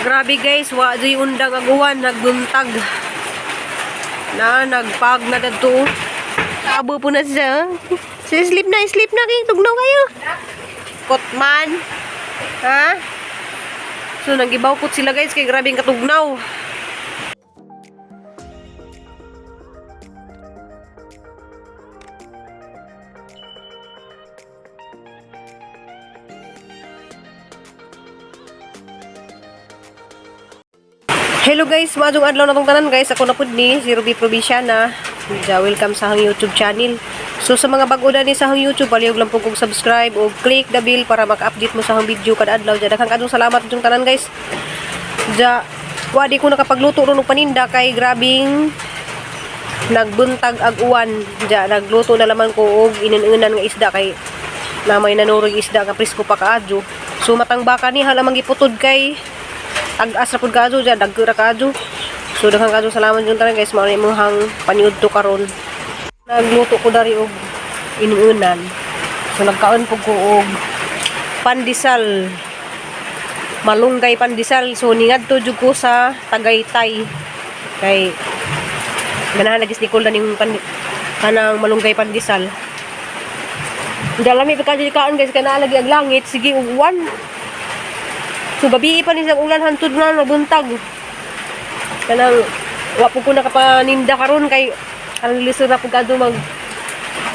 Grabe guys, wa di undang aguwan nagbuntag. Na nagpag na dadto. Abo po na siya. Sleep na kay tugnaw kayo. Kotman. Ha? So nagibaw kot sila guys kay grabing katugnaw. Hello guys, maadong adlaw na tong tanan guys. Ako na pud ni si Ruby Provinciana. Welcome sa hang YouTube channel. So sa mga bago na ni sa hang YouTube, palihog lang po kong subscribe o click the bell para maka-update mo sa hang video kada adlaw. Daghang kadtong salamat jung tanan guys. Wadi ko nakapagluto ron og paninda kay grabing nagbuntag ag uwan. Nagluto na laman ko og inunan nga isda kay na may nanurog isda nga presko pa kaadyo. So matang baka ni halamang giputod kay ag-as ra pud kaadyo dagko ra kaadyo. So daghang kaadyo salamat jung tanan guys, mao ni imong paniud to karon. Nagluto ko dari og inunan. So nagkaon po ko og pandesal. Malunggay pandesal. So ningadto jud ko sa Tagaytay. Kay ganahan lagi ni Kulda ning kanang malunggay pandesal. Dalami pa kadyo kaon guys, kana lagi ag langit sige uwan. So gabi pa ni sa ulan hantud na nabuntag. Kanang wa po ko nakapaninda karon kay ang lisod na po kadto mag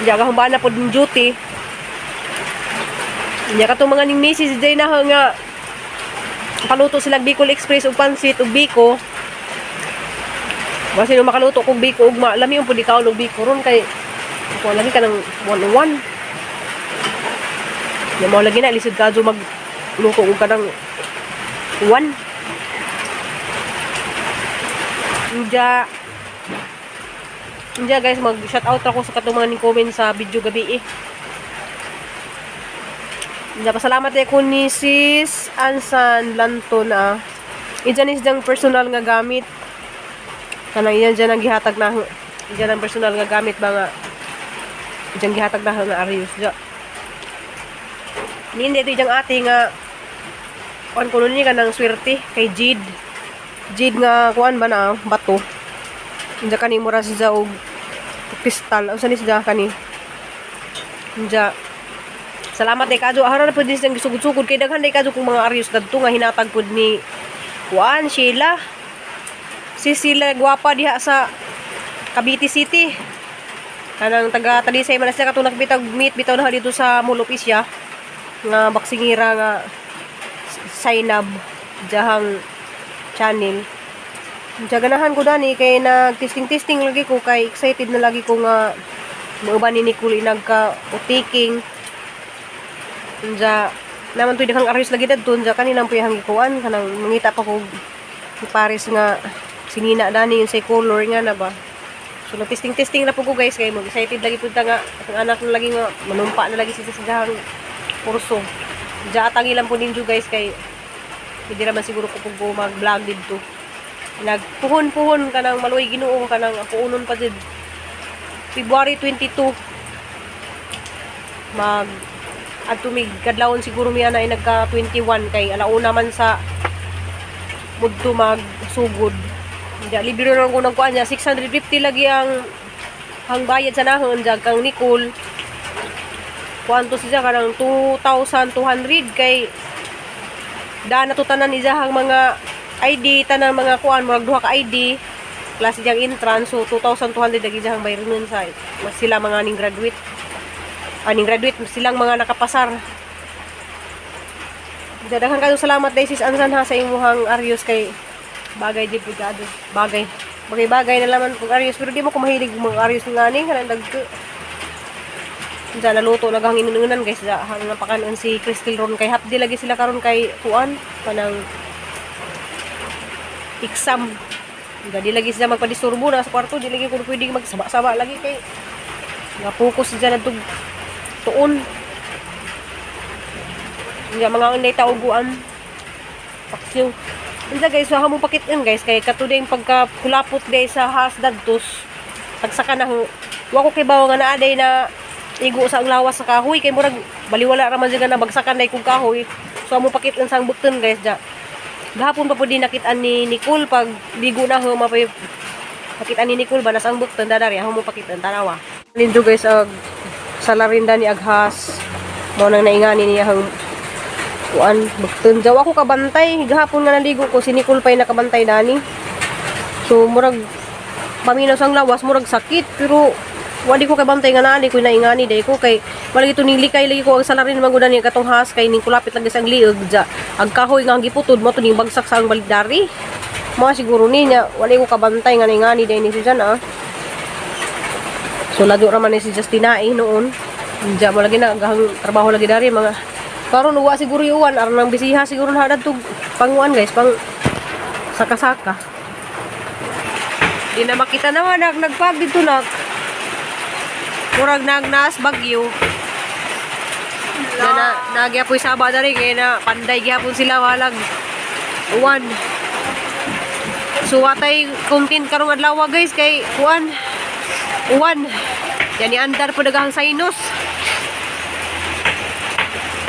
jaga humbana po din duty. Nya katong mga ning message day na nga paluto sila Bicol Express ug pansit ug biko. Basi no makaluto kog biko ug lami yung pud ikaw og biko ron kay ko lagi kanang 101. Nya mo lagi na lisod kadto mag luto ug kanang 1. Inja guys, mag shout out ako sa katong mga ni-comment sa video gabi Inja pasalamat ako ni Sis Ansan Lanton Inja ni siyang personal nga gamit. Kanang iyan dyan ang gihatag na Inja ang personal nga gamit mga Inja gihatag na nga Arius dyan. Hindi ito diyang ate nga kuan ko ni kanang swerte kay Jid nga kuan ba na bato. Inja kani mura siya og kristal. Usa ni siya kani. Inja salamat day kadto. Ara na pud siyang gisugod-sugod kay daghan day kadto kung mga Arius dadto nga hinatag pud ni kuan Sheila. Si Sheila gwapa diha sa Cavite City. Kanang taga Talisay man siya katong nakbitag meet bitaw na dito sa Mall of Asia nga baksingira nga Sainab jahang channel. Ganahan ko dani kay nag-testing lagi ko kay excited na lagi ko nga mauban ni Nicole nagka utiking. Naman tuy daghang Arius lagi dadton kaninang puyang gikuan kanang mangita pa ko Paris nga sinina dani yung say color nga na ba. So nag-testing na po ko guys kay mag-excited lagi pud nga ang anak na lagi nga manumpa na lagi sa dahang kurso. Atang ilang po ninyo guys kay hindi naman siguro ko pag mag-vlog dito. Nagpuhon-puhon ka ng maluoy Ginoo ka ng puunon pa did. February 22 atumig kadlawon siguro miya na ay nagka 21 kay alauna man sa mudto magsugod. Libre na ko nagkuan niya 650 lagi ang bayad sa nahon jag kang Nicole. Kuanto siya kanang 2,200 kay daan natutanan izahang mga ID tanang mga kuan murag duha ka ID klase jang entrance so 2,200 lagi izahang bayron sa mas sila mga ning graduate silang mga nakapasar. Daghang kadto salamat day Sis Ansan ha sa imuhang Arius kay bagay di pugado bagay na laman kung Arius pero di mo ko mahilig mga Arius ngani kanang dagko. Naluto naghang inununan guys hang napakanon si Crystal ron kay hapdi lagi sila karon kay kuan kanang exam. Di lagi sila magpadisturbo na sa kwarto, di lagi ko pwedeng magsaba-saba lagi kay nga-focus sila na tuon. Nga mga unday tauguan paksiw. Inja guys, so hamong pakit yan guys kay katuding pagkakulapot day sa has dadtos tagsaka na wa ko kay bawo nga naaday na igo sa ang lawas sa kahoy kay murag baliwala ra man siya na bagsakan dai kog kahoy. So amo pakit lang sang button guys Gahapon pa po din nakita ni Nicole pag ligo na ho mapay nakita ni Nicole ba nasang buk tanda dari ho mo pakita tanawa. Lindo guys salarinda ni Aghas. Mao nang naingani niya hang kuan bukton jaw ako kabantay gahapon nga naligo ko si Nicole pay nakabantay dani. So murag paminaw sang lawas murag sakit pero wali ko kay bantay nga nali ko naingani day ko kay wala ito ning likay lagi ko ang salarin magudan ni katong has kay ning kulapit lagi sang liog ja ag kahoy nga giputod mo to ning bagsak sa ang baligdari mo siguro niya wali ko kabantay nga naingani day ni Susan so lado ra man ni si Justina noon ja mo lagi na gahang trabaho lagi dari mga karon uwa siguro yuwan aron nang bisiha siguro na tug panguan guys pang saka-saka di na makita naman nagpag dito murag nagnas bagyo. Nagyapoy saba na rin. Kaya na panday gyapon sila walag. Uwan. So watay content karong adlaw guys kay uwan. Yan ni andar po daghang sinus.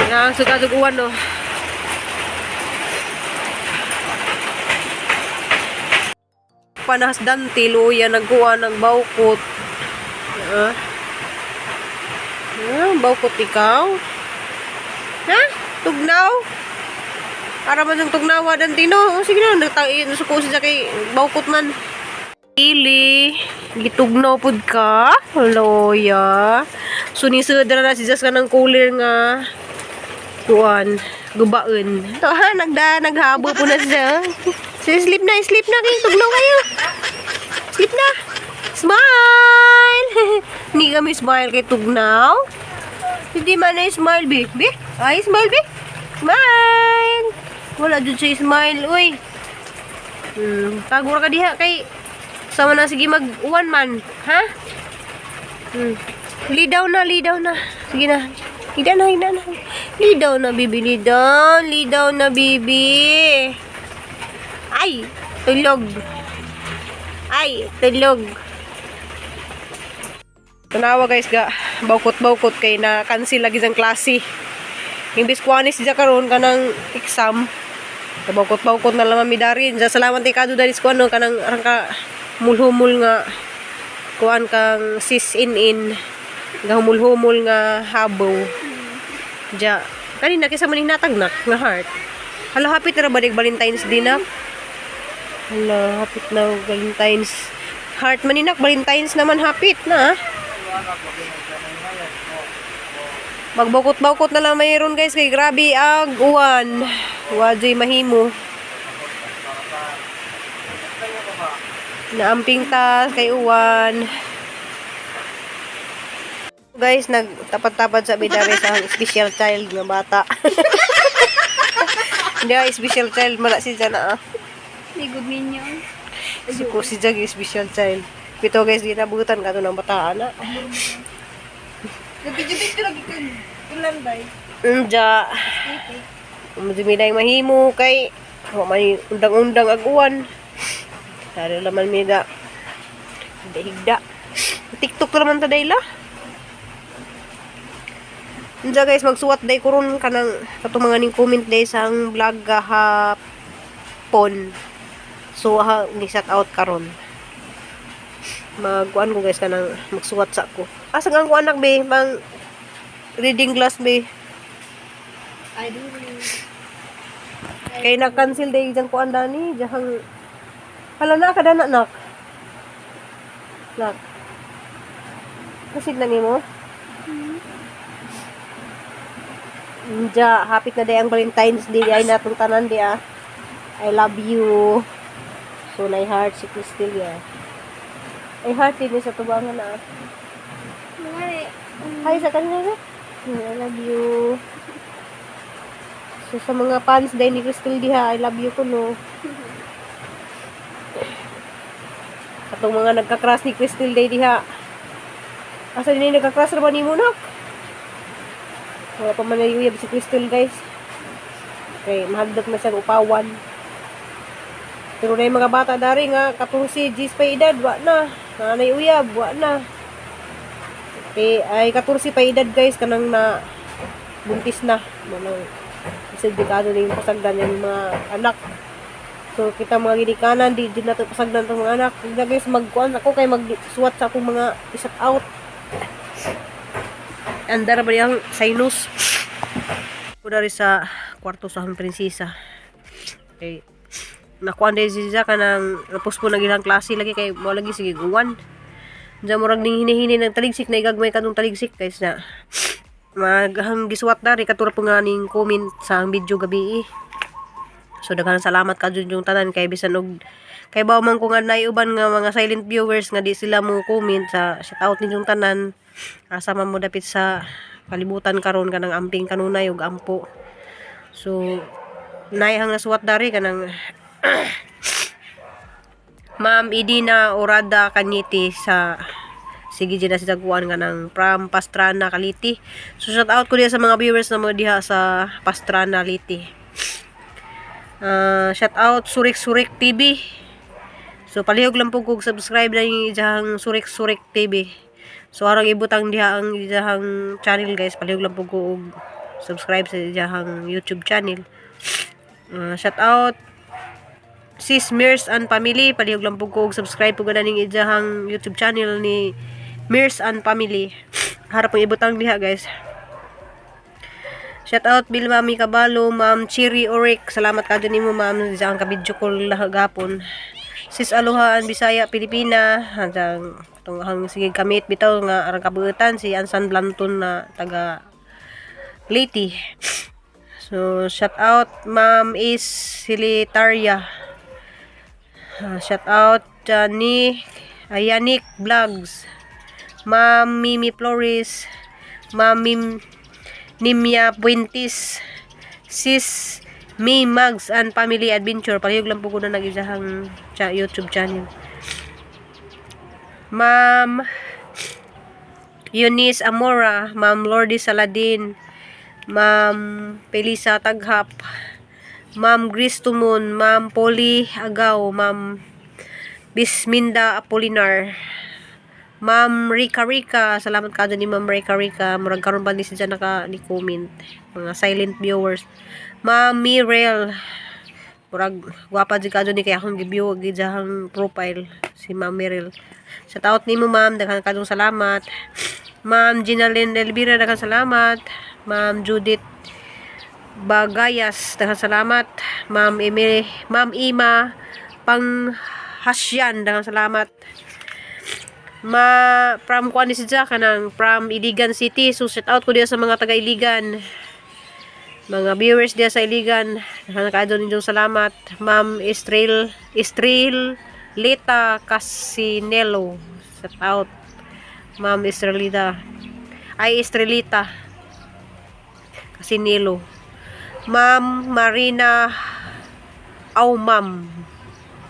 Nang sugad uwan no. Panahasdan tiluya nagkuha ng bawkot. Bawkot ikaw? Ha? Tugnaw? Para man yung tugnawa dan tino. Sige na, nasuko siya kay bawkot man. Ili, gitugnaw pud ka? Loya. Sunisudra na si Jas ka ng cooler nga. Tuan, gubaon. Ito ha, naghabo po na siya. Sleep na kay tugnaw kayo. Sleep na. Smile! Hindi kami smile kay tugnaw. Hindi man na smile, baby. Ay, smile, baby. Smile! Wala dun siya smile, uy. Tagura ka diha kay sama na sige mag-uwan man. Ha? Lidaw na. Sige na. Lidaw na. Lidaw na, baby. Lidaw na, baby. Ay, tulog. Tanawa guys ga bawkot kay na cancel lagi sang klase. Imbis kuanis siya karon kanang exam. Bawkot na lang mamidarin. Salamat kay kado dali ko ano kanang arang ka mulhumul nga kuan kang sis in gahumul-humul nga habaw. Ja kanina kaysa maning natagnak nga heart. Hala hapit ra ba Valentine's Day na? Hala hapit na Valentine's. Heart maninak Valentine's naman hapit na. Magbawkot na lang mayroon guys kay grabe ag uwan. Wajoy mahimo. Naamping ta kay uwan. Guys, nagtapad-tapad sa bidare sa special child nga bata. Hindi special child mala si Jana. Ligod ninyo. Si Jag special child. Pito guys, di nabutan ka ito ng bataan na. Gapit-gapit ko lagi ka. Ulan ba? Ja. Dumiday mahimo kay may undang-undang aguan. Dari laman mida. Higda. TikTok naman ta dayla. Ja guys, magsuwat day ko ron kanang katong mga ning comment day sa ang vlog gahapon. So ni shout out karon. Magkuan ko guys kanang magsuwat sa ko. Asa nga ko anak be, bang reading class be. I do. Kay na-cancel day jang kuan dani, jahang hala na kada nak. Nak. Kasi na nimo. Ja, hapit na day ang Valentine's Day ay natong tanan di I love you. So na heart si Crystal ya. Ay heart din sa tubangan na. Hi sa kanila. I love you. So sa mga fans day ni Crystal diha, I love you kuno. Atong mga nagka-crush ni Crystal day diha. Asa din nagka-crush ra ba nimo nak? Wala pa man nayuyab si Crystal guys. Okay, mahagdak na siyang upawan. Pero na yung mga bata dari nga 14 G's pa edad, wa na. Nanay uyab, wa na. Okay, ay 14 pa edad guys, kanang na buntis na. Manang isang dekado na yung pasagdan yung mga anak. So kita mga ginikanan di jud nato pasagdan tong mga anak. Ug guys magkuan ako kay magsuwat sa akong mga isat out. Andar ba yang sinus. Kuda rin sa kwarto sa akong prinsesa. Okay. Nakuan din siya kanang napos po na gilang klase lagi kay mo lagi sige guwan. Diyan murag ning hinihini ng taligsik na igagmay kadung taligsik guys na maghang giswat na rin katura po nga ning comment sa video gabi. So daghan salamat ka yung tanan kay bisan og kay baw man ko nga naiuban nga mga silent viewers nga di sila mo comment sa shout out ninyong tanan. Asa man mo dapit sa kalibutan karon kanang amping kanunay ug ampo. So naihang nasuwat dari kanang Ma'am Idina Orada Kanyiti sa sige dyan na sa kuan nga ng from Pastrana Kaliti. So shout out ko diya sa mga viewers na mo diha sa Pastrana Kaliti. Shout out Surik Surik TV. So palihog lang po kog subscribe na yung ijahang Surik Surik TV. So arang ibutang diha ang ijahang channel guys, palihog lang po kog subscribe sa ijahang YouTube channel. Shout out Sis Mears and Family, palihog lang po kog subscribe po gana ning ijahang YouTube channel ni Mears and Family. Harap pong ibutang diha guys. Shout out Bill Mami Kabalo, Ma'am Chiri Orik. Salamat ka dyan mo ma'am sa ang kabidyo ko lahagapon. Sis Aloha and Bisaya Pilipina. Hanggang hang sige kamit bitaw nga arang kabuutan si Ansan Blanton na taga Leyte. So shout out Ma'am Is Silitaria. Shout out ni Ayanik Vlogs, Ma'am Mimi Flores, Ma'am Nimya Puentes, Sis May Mags and Family Adventure. Palihog lang po ko na nag-isahang YouTube channel. Ma'am Eunice Amora, Ma'am Lordy Saladin, Ma'am Pelisa Taghap, Ma'am Grace Tumon, Ma'am Polly Agaw, Ma'am Bisminda Apolinar, Ma'am Rika Rika. Salamat ka dyan ni Ma'am Rika Rika. Murag karon ba ni siya naka-comment. Mga silent viewers. Ma'am Mirel. Murag gwapa dyan ka dyan ni kaya akong gibyo gijahang profile si Ma'am Mirel. Sa taot ni mo ma'am, daghan ka dong salamat. Ma'am Ginalyn Elvira, daghan salamat. Ma'am Judith Bagayas, daghang salamat. Ma'am Ima Panghasyan, daghang salamat. From kuan ni siya kanang from Iligan City. So shout out ko diya sa mga taga Iligan. Mga viewers diya sa Iligan, daghang kaadto ninyong salamat. Ma'am Estrel Lita Casinelo. Shout out Ma'am Estrelita Casinelo. Ma'am Marina Ma'am.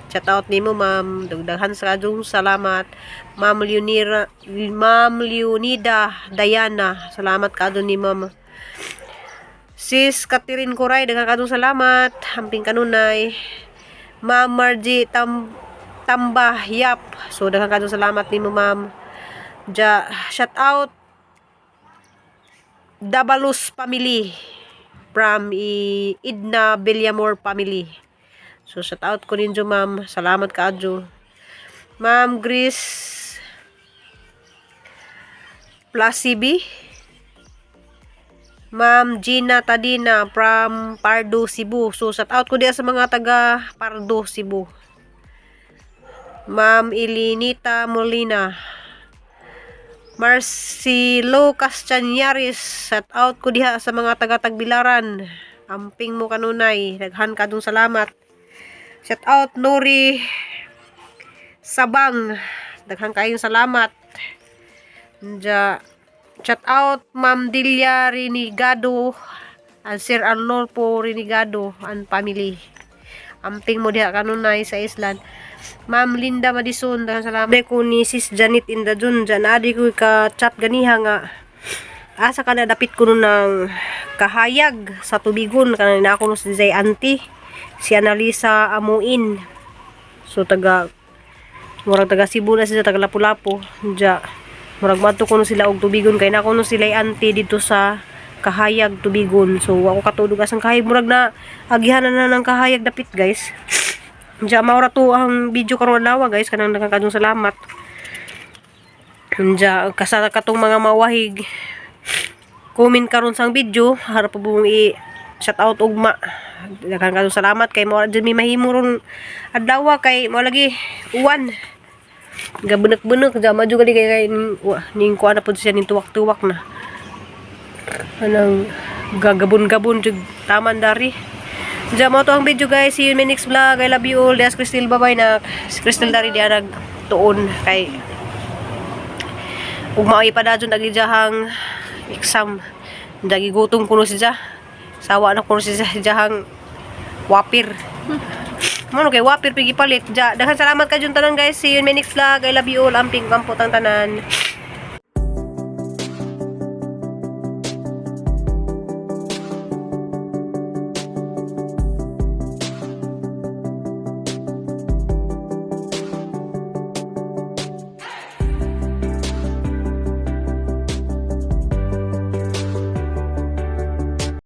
Shout out nimo ma'am. Dagdagan sa kadong salamat. Ma'am Leonida Diana. Salamat kadto ni ma'am. Sis Catherine Coray, daghan kadong salamat. Amping kanunay. Ma'am Margie Tambahyap. So daghan kadong salamat nimo ma'am. Shout out Dabalus Family from Idna Villamor Family. So shout out ko ninyo ma'am. Salamat ka adyo. Ma'am Grace Plasibi. Ma'am Gina Tadina from Pardo, Cebu. So shout out ko diya sa mga taga Pardo, Cebu. Ma'am Elinita Molina. Marcelo Castañares, shout out ko diha sa mga taga Tagbilaran. Amping mo kanunay, daghan kadong salamat. Shout out Nori Sabang, daghan kayong salamat. Shout out Ma'am Delia Renegado and Sir Arnolfo Renegado and family. Amping mo diha kanunay sa Island. Ma'am Linda Madison, dahil salamat ko ni Sis Janet Indadun. Diyan adi ko ka-chat ganiha nga asa ka na dapit ko nun ng kahayag sa tubigon kanina ako nun si Zay Auntie si Analisa Amuin. So murag taga Cebu na sila, taga Lapu-Lapu. Diyan murag madto ko nun sila og tubigon kay na ako nun sila Auntie dito sa kahayag tubigon. So ako katulog asang kahayag murag na agihanan na ng kahayag dapit guys. Diya maura to ang video karon adlaw guys, kanang nakakadung salamat. Diya kasara katong mga mawahig comment karon sang video, harap pa bung i shout out ugma. Nakakadung salamat kay mo dyan may mahimo ron adlaw kay mo lagi uwan. Gabunak-bunak diya maju gali kay ning kuan na pud siya ning tuwak-tuwak na. Anang gagabon-gabon jud taman dari. Diyan mo to ang video guys. See you in my next vlog. I love you all. Des Crystal, bye-bye na. Si Crystal dari diya nagtuon kay ug maoy pa dadyon agi jahang exam. Dagi gutom kuno siya. Sawa na kuno siya jahang wapir. Mano kay wapir pigi palit. Daghan salamat ka jud tanan guys. See you in my next vlog. I love you all. Amping kampot ang tanan.